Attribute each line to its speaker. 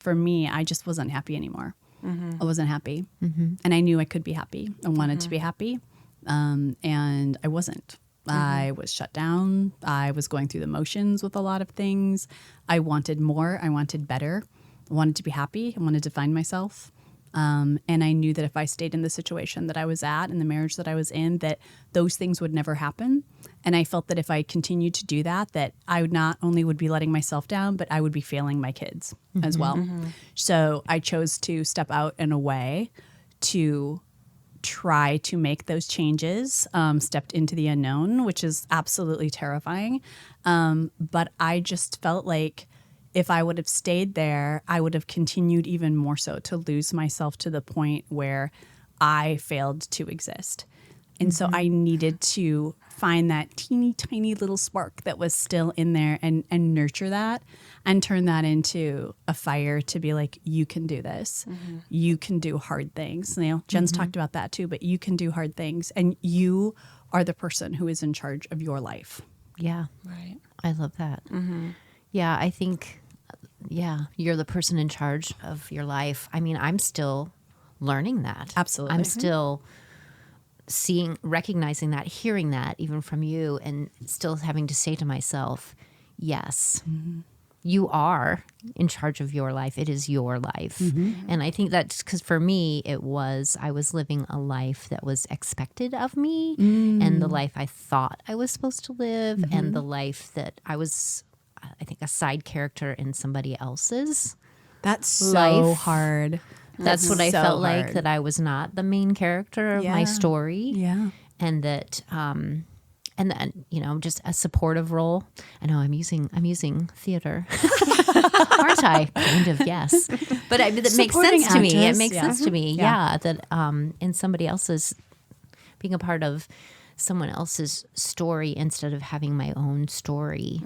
Speaker 1: for me, I just wasn't happy anymore.
Speaker 2: Mm-hmm.
Speaker 1: I wasn't happy.
Speaker 2: Mm-hmm.
Speaker 1: And I knew I could be happy. I wanted to be happy. And I wasn't. I was shut down. I was going through the motions with a lot of things. I wanted more. I wanted better. I wanted to be happy. I wanted to find myself. And I knew that if I stayed in the situation that I was at, in the marriage that I was in, that those things would never happen. And I felt that if I continued to do that, that I would not only would be letting myself down, but I would be failing my kids as well. So I chose to step out and away to try to make those changes, stepped into the unknown, which is absolutely terrifying. But I just felt like if I would have stayed there, I would have continued even more so to lose myself to the point where I failed to exist. And so I needed to find that teeny tiny little spark that was still in there and nurture that and turn that into a fire to be like, you can do this. You can do hard things. You know, Jen's talked about that too, but you can do hard things and you are the person who is in charge of your life.
Speaker 2: Yeah.
Speaker 3: Right.
Speaker 2: I love that. Yeah, I think, you're the person in charge of your life. I mean, I'm still learning that.
Speaker 1: Absolutely.
Speaker 2: I'm still recognizing that, hearing that even from you, and still having to say to myself, yes, you are in charge of your life. It is your life. And I think that's because for me, I was living a life that was expected of me and the life I thought I was supposed to live and the life that I was, I think, a side character in somebody else's.
Speaker 1: That's so
Speaker 2: life.
Speaker 1: hard.
Speaker 2: That's what I
Speaker 1: so
Speaker 2: felt
Speaker 1: hard.
Speaker 2: like, that I was not the main character of my story.
Speaker 1: Yeah.
Speaker 2: And that, and then, just a supportive role. I know I'm using theater, aren't I? Kind of, yes. But that makes
Speaker 1: Supporting
Speaker 2: sense to me. It
Speaker 1: actress,
Speaker 2: makes
Speaker 1: yeah.
Speaker 2: sense to me.
Speaker 1: Yeah.
Speaker 2: Yeah. That in somebody else's, being a part of someone else's story instead of having my own story.